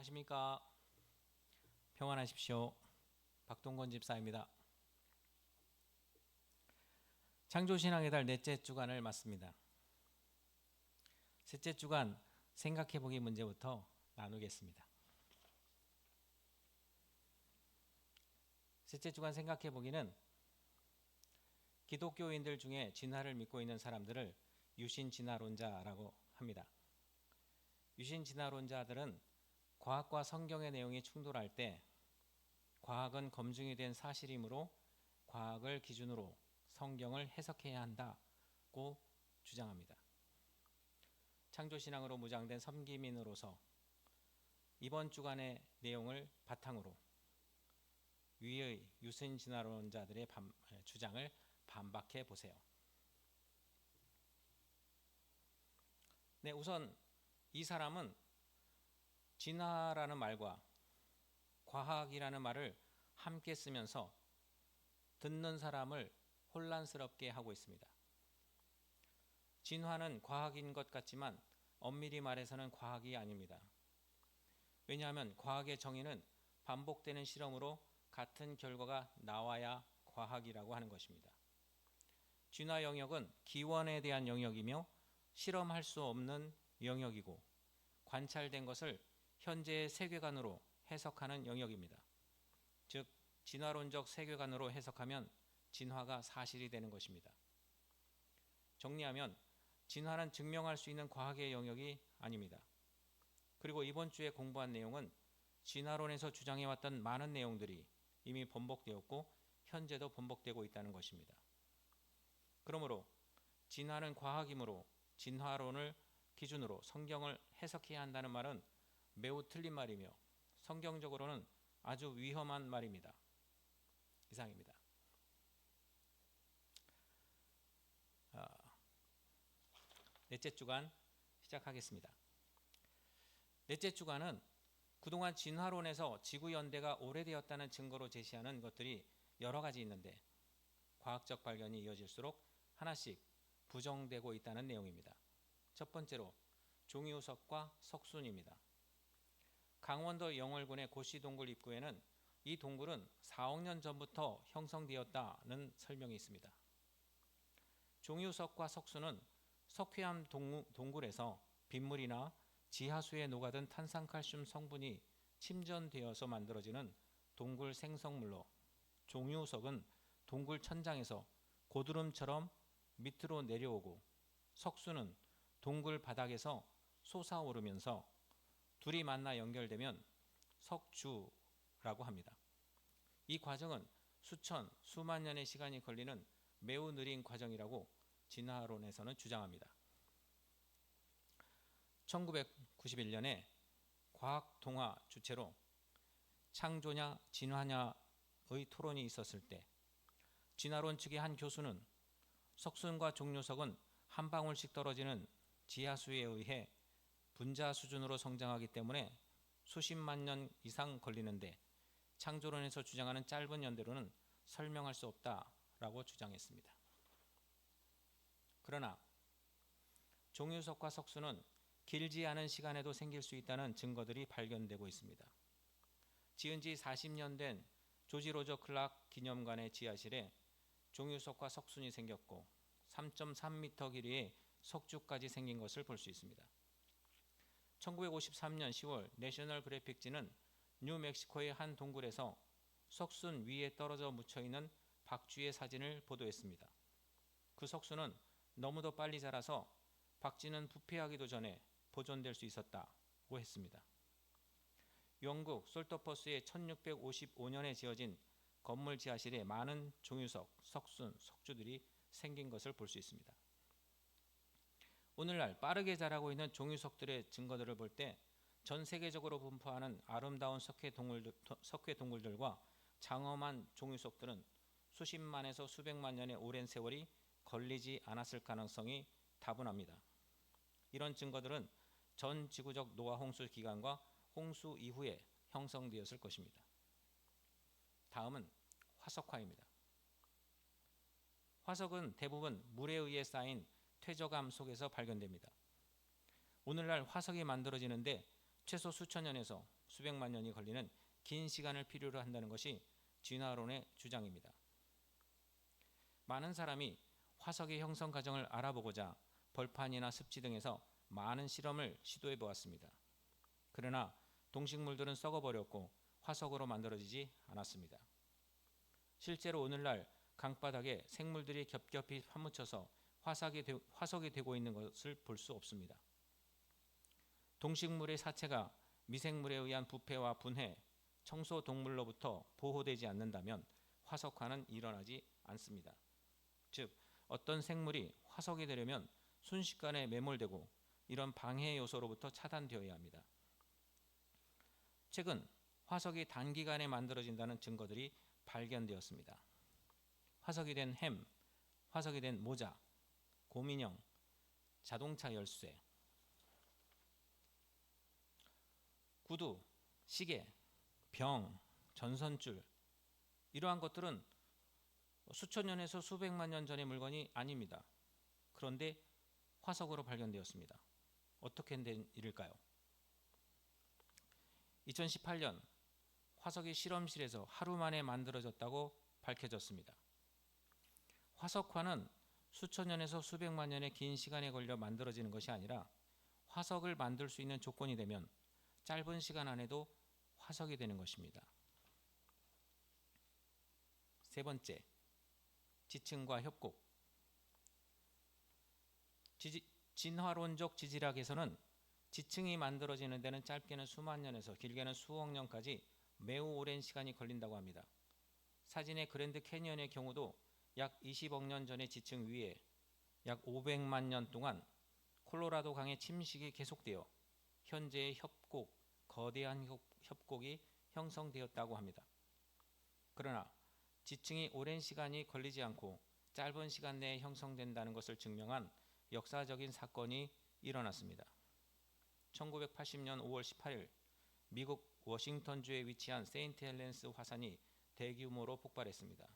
안녕하십니까. 평안하십시오. 박동건 집사입니다. 창조신앙의 달 넷째 주간을 맞습니다. 셋째 주간 생각해보기 문제부터 나누겠습니다. 셋째 주간 생각해보기는 기독교인들 중에 진화를 믿고 있는 사람들을 유신진화론자라고 합니다. 유신진화론자들은 과학과 성경의 내용이 충돌할 때 과학은 검증이 된 사실이므로 과학을 기준으로 성경을 해석해야 한다고 주장합니다. 창조신앙으로 무장된 섬기민으로서 이번 주간의 내용을 바탕으로 위의 유신진화론자들의 주장을 반박해 보세요. 네, 우선 이 사람은 진화라는 말과 과학이라는 말을 함께 쓰면서 듣는 사람을 혼란스럽게 하고 있습니다. 진화는 과학인 것 같지만 엄밀히 말해서는 과학이 아닙니다. 왜냐하면 과학의 정의는 반복되는 실험으로 같은 결과가 나와야 과학이라고 하는 것입니다. 진화 영역은 기원에 대한 영역이며 실험할 수 없는 영역이고 관찰된 것을 현재의 세계관으로 해석하는 영역입니다. 즉 진화론적 세계관으로 해석하면 진화가 사실이 되는 것입니다. 정리하면 진화는 증명할 수 있는 과학의 영역이 아닙니다. 그리고 이번 주에 공부한 내용은 진화론에서 주장해왔던 많은 내용들이 이미 번복되었고 현재도 번복되고 있다는 것입니다. 그러므로 진화는 과학이므로 진화론을 기준으로 성경을 해석해야 한다는 말은 매우 틀린 말이며 성경적으로는 아주 위험한 말입니다. 이상입니다. 넷째 주간 시작하겠습니다. 넷째 주간은 그동안 진화론에서 지구연대가 오래되었다는 증거로 제시하는 것들이 여러 가지 있는데 과학적 발견이 이어질수록 하나씩 부정되고 있다는 내용입니다. 첫 번째로 종이우석과 석순입니다. 강원도 영월군의 고시동굴 입구에는 이 동굴은 4억 년 전부터 형성되었다는 설명이 있습니다. 종이우석과 석순은 석회암 동굴에서 빗물이나 지하수에 녹아든 탄산칼슘 성분이 침전되어서 만들어지는 동굴 생성물로 종이우석은 동굴 천장에서 고드름처럼 밑으로 내려오고 석순은 동굴 바닥에서 솟아오르면서 둘이 만나 연결되면 석주라고 합니다. 이 과정은 수천, 수만 년의 시간이 걸리는 매우 느린 과정이라고 진화론에서는 주장합니다. 1991년에 과학 동화 주체로 창조냐 진화냐의 토론이 있었을 때 진화론 측의 한 교수는 석순과 종료석은 한 방울씩 떨어지는 지하수에 의해 분자 수준으로 성장하기 때문에 수십만 년 이상 걸리는데 창조론에서 주장하는 짧은 연대로는 설명할 수 없다라고 주장했습니다. 그러나 종유석과 석수는 길지 않은 시간에도 생길 수 있다는 증거들이 발견되고 있습니다. 지은 지 40년 된 조지 로저 클락 기념관의 지하실에 종유석과 석순이 생겼고 3.3m 길이의 석주까지 생긴 것을 볼 수 있습니다. 1953년 10월 내셔널 그래픽지는 뉴멕시코의 한 동굴에서 석순 위에 떨어져 묻혀있는 박쥐의 사진을 보도했습니다. 그 석순은 너무도 빨리 자라서 박쥐는 부패하기도 전에 보존될 수 있었다고 했습니다. 영국 솔토퍼스의 1655년에 지어진 건물 지하실에 많은 종유석, 석순, 석주들이 생긴 것을 볼 수 있습니다. 오늘날 빠르게 자라고 있는 종유석들의 증거들을 볼 때 전 세계적으로 분포하는 아름다운 석회 동굴들과 장엄한 종유석들은 수십만에서 수백만 년의 오랜 세월이 걸리지 않았을 가능성이 다분합니다. 이런 증거들은 전 지구적 노아 홍수 기간과 홍수 이후에 형성되었을 것입니다. 다음은 화석화입니다. 화석은 대부분 물에 의해 쌓인 퇴적암 속에서 발견됩니다. 오늘날 화석이 만들어지는데 최소 수천 년에서 수백만 년이 걸리는 긴 시간을 필요로 한다는 것이 진화론의 주장입니다. 많은 사람이 화석의 형성 과정을 알아보고자 벌판이나 습지 등에서 많은 실험을 시도해 보았습니다. 그러나 동식물들은 썩어버렸고 화석으로 만들어지지 않았습니다. 실제로 오늘날 강바닥에 생물들이 겹겹이 파묻혀서 화석이 되고 있는 것을 볼 수 없습니다. 동식물의 사체가 미생물에 의한 부패와 분해, 청소 동물로부터 보호되지 않는다면 화석화는 일어나지 않습니다. 즉, 어떤 생물이 화석이 되려면 순식간에 매몰되고 이런 방해 요소로부터 차단되어야 합니다. 최근 화석이 단기간에 만들어진다는 증거들이 발견되었습니다. 화석이 된 햄, 화석이 된 모자, 곰인형, 자동차 열쇠, 구두, 시계, 병, 전선줄, 이러한 것들은 수천 년에서 수백만 년 전의 물건이 아닙니다. 그런데 화석으로 발견되었습니다. 어떻게 된 일일까요? 2018년 화석이 실험실에서 하루 만에 만들어졌다고 밝혀졌습니다. 화석화는 수천 년에서 수백만 년의 긴 시간에 걸려 만들어지는 것이 아니라 화석을 만들 수 있는 조건이 되면 짧은 시간 안에도 화석이 되는 것입니다. 세 번째, 지층과 협곡. 진화론적 지질학에서는 지층이 만들어지는 데는 짧게는 수만 년에서 길게는 수억 년까지 매우 오랜 시간이 걸린다고 합니다. 사진의 그랜드 캐니언의 경우도 약 20억 년 전의 지층 위에 약 500만 년 동안 콜로라도 강의 침식이 계속되어 현재의 거대한 협곡이 형성되었다고 합니다. 그러나 지층이 오랜 시간이 걸리지 않고 짧은 시간 내에 형성된다는 것을 증명한 역사적인 사건이 일어났습니다. 1980년 5월 18일 미국 워싱턴주에 위치한 세인트 헬렌스 화산이 대규모로 폭발했습니다.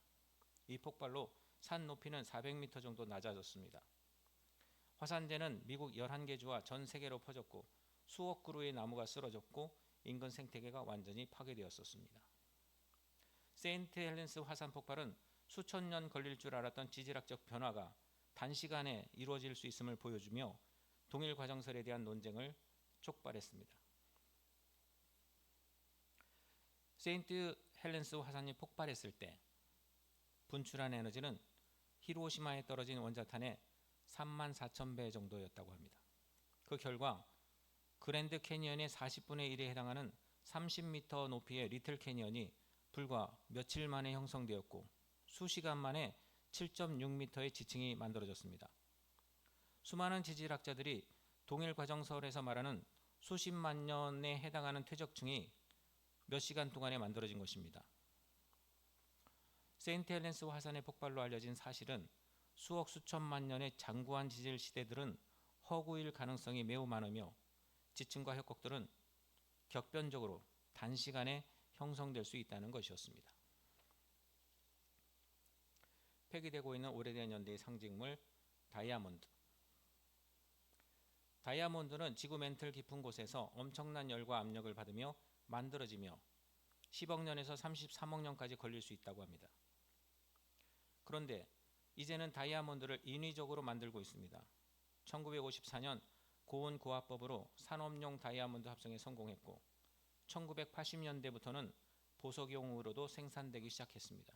이 폭발로 산 높이는 400m 정도 낮아졌습니다. 화산재는 미국 11개 주와 전 세계로 퍼졌고 수억 그루의 나무가 쓰러졌고 인근 생태계가 완전히 파괴되었습니다. 세인트 헬렌스 화산 폭발은 수천 년 걸릴 줄 알았던 지질학적 변화가 단시간에 이루어질 수 있음을 보여주며 동일 과정설에 대한 논쟁을 촉발했습니다. 세인트 헬렌스 화산이 폭발했을 때 분출한 에너지는 히로시마에 떨어진 원자탄의 34,000배 정도였다고 합니다. 그 결과 그랜드 캐니언의 40분의 1에 해당하는 30m 높이의 리틀 캐니언이 불과 며칠 만에 형성되었고 수시간 만에 7.6m의 지층이 만들어졌습니다. 수많은 지질학자들이 동일 과정설에서 말하는 수십만 년에 해당하는 퇴적층이 몇 시간 동안에 만들어진 것입니다. 세인트 헬렌스 화산의 폭발로 알려진 사실은 수억 수천만 년의 장구한 지질 시대들은 허구일 가능성이 매우 많으며 지층과 협곡들은 격변적으로 단시간에 형성될 수 있다는 것이었습니다. 폐기되고 있는 오래된 연대의 상징물 다이아몬드. 다이아몬드는 지구 맨틀 깊은 곳에서 엄청난 열과 압력을 받으며 만들어지며 10억 년에서 33억 년까지 걸릴 수 있다고 합니다. 그런데 이제는 다이아몬드를 인위적으로 만들고 있습니다. 1954년 고온고압법으로 산업용 다이아몬드 합성에 성공했고 1980년대부터는 보석용으로도 생산되기 시작했습니다.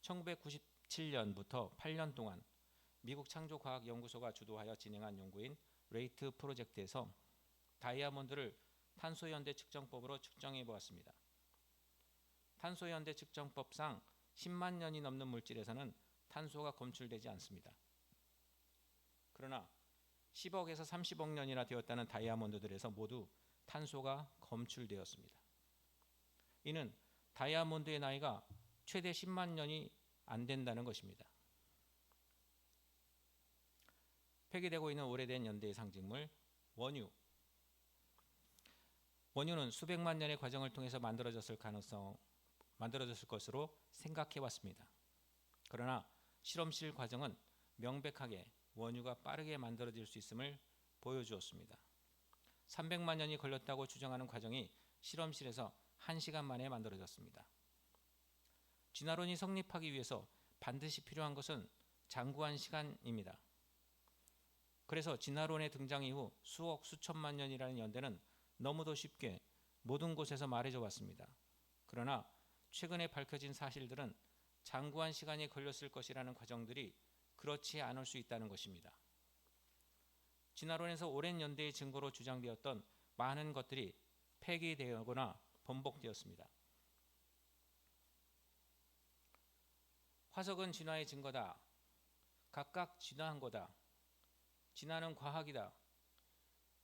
1997년부터 8년 동안 미국 창조과학연구소가 주도하여 진행한 연구인 레이트 프로젝트에서 다이아몬드를 탄소연대 측정법으로 측정해 보았습니다. 탄소연대 측정법상 10만 년이 넘는 물질에서는 탄소가 검출되지 않습니다. 그러나 10억에서 30억 년이나 되었다는 다이아몬드들에서 모두 탄소가 검출되었습니다. 이는 다이아몬드의 나이가 최대 10만 년이 안 된다는 것입니다. 폐기되고 있는 오래된 연대의 상징물 원유. 원유는 수백만 년의 과정을 통해서 만들어졌을 것으로 생각해 왔습니다. 그러나 실험실 과정은 명백하게 원유가 빠르게 만들어질 수 있음을 보여주었습니다. 300만 년이 걸렸다고 주장하는 과정이 실험실에서 1시간 만에 만들어졌습니다. 진화론이 성립하기 위해서 반드시 필요한 것은 장구한 시간입니다. 그래서 진화론의 등장 이후 수억 수천만 년이라는 연대는 너무도 쉽게 모든 곳에서 말해져 왔습니다. 그러나 최근에 밝혀진 사실들은 장구한 시간이 걸렸을 것이라는 과정들이 그렇지 않을 수 있다는 것입니다. 진화론에서 오랜 연대의 증거로 주장되었던 많은 것들이 폐기되거나 번복되었습니다. 화석은 진화의 증거다. 각각 진화한 거다. 진화는 과학이다.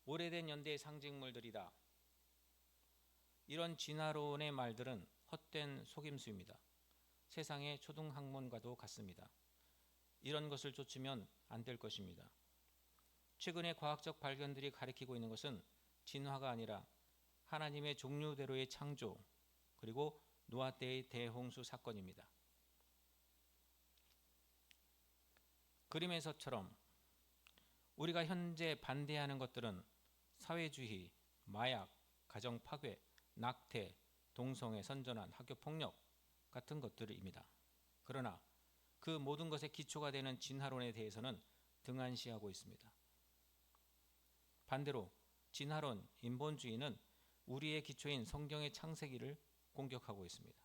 오래된 연대의 상징물들이다. 이런 진화론의 말들은 헛된 속임수입니다. 세상의 초등학문과도 같습니다. 이런 것을 쫓으면 안 될 것입니다. 최근의 과학적 발견들이 가리키고 있는 것은 진화가 아니라 하나님의 종류대로의 창조, 그리고 노아 때의 대홍수 사건입니다. 그림에서처럼 우리가 현재 반대하는 것들은 사회주의, 마약, 가정 파괴, 낙태, 동성애 선전한 학교 폭력 같은 것들입니다. 그러나 그 모든 것의 기초가 되는 진화론에 대해서는 등한시하고 있습니다. 반대로 진화론, 인본주의는 우리의 기초인 성경의 창세기를 공격하고 있습니다.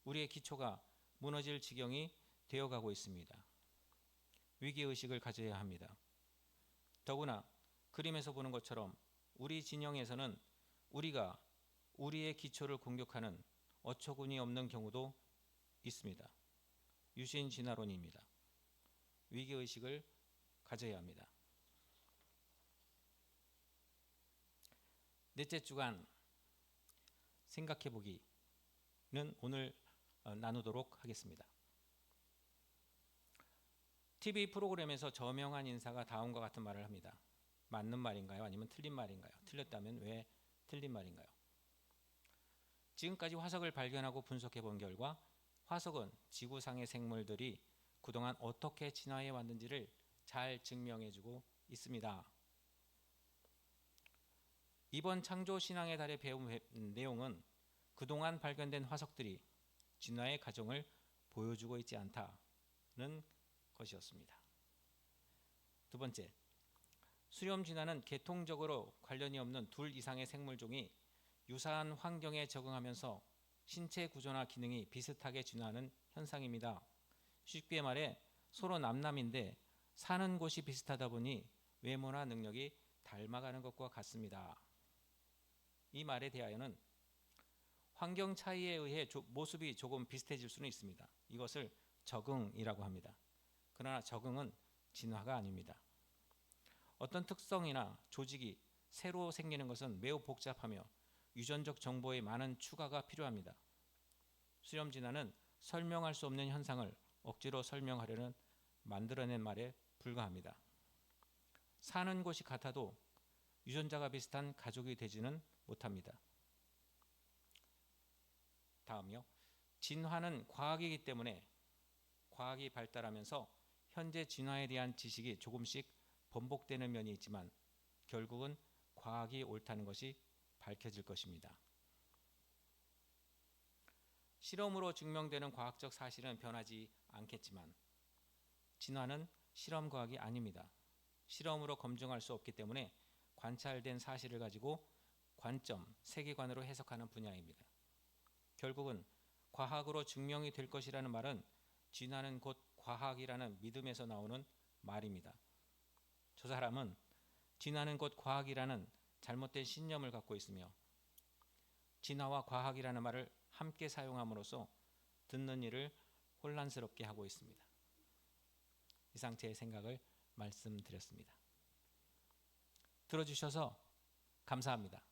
우리의 기초가 무너질 지경이 되어가고 있습니다. 위기의식을 가져야 합니다. 더구나 그림에서 보는 것처럼 우리 진영에서는 우리가 우리의 기초를 공격하는 어처구니 없는 경우도 있습니다. 유신 진화론입니다. 위기의식을 가져야 합니다. 넷째 주간 생각해보기는 오늘 나누도록 하겠습니다. TV 프로그램에서 저명한 인사가 다음과 같은 말을 합니다. 맞는 말인가요? 아니면 틀린 말인가요? 틀렸다면 왜 틀린 말인가요? 지금까지 화석을 발견하고 분석해 본 결과 화석은 지구상의 생물들이 그동안 어떻게 진화해 왔는지를 잘 증명해주고 있습니다. 이번 창조신앙의 달에 배운 내용은 그동안 발견된 화석들이 진화의 과정을 보여주고 있지 않다는 것이었습니다. 두 번째, 수렴 진화는 계통적으로 관련이 없는 둘 이상의 생물종이 유사한 환경에 적응하면서 신체 구조나 기능이 비슷하게 진화하는 현상입니다. 쉽게 말해 서로 남남인데 사는 곳이 비슷하다 보니 외모나 능력이 닮아가는 것과 같습니다. 이 말에 대하여는 환경 차이에 의해 모습이 조금 비슷해질 수는 있습니다. 이것을 적응이라고 합니다. 그러나 적응은 진화가 아닙니다. 어떤 특성이나 조직이 새로 생기는 것은 매우 복잡하며 유전적 정보의 많은 추가가 필요합니다. 수렴 진화는 설명할 수 없는 현상을 억지로 설명하려는 만들어낸 말에 불과합니다. 사는 곳이 같아도 유전자가 비슷한 가족이 되지는 못합니다. 다음요. 진화는 과학이기 때문에 과학이 발달하면서 현재 진화에 대한 지식이 조금씩 번복되는 면이 있지만 결국은 과학이 옳다는 것이 밝혀질 것입니다. 실험으로 증명되는 과학적 사실은 변하지 않겠지만 진화는 실험 과학이 아닙니다. 실험으로 검증할 수 없기 때문에 관찰된 사실을 가지고 관점, 세계관으로 해석하는 분야입니다. 결국은 과학으로 증명이 될 것이라는 말은 진화는 곧 과학이라는 믿음에서 나오는 말입니다. 저 사람은 진화는 곧 과학이라는 잘못된 신념을 갖고 있으며 진화와 과학이라는 말을 함께 사용함으로써 듣는 이를 혼란스럽게 하고 있습니다. 이상 제 생각을 말씀드렸습니다. 들어주셔서 감사합니다.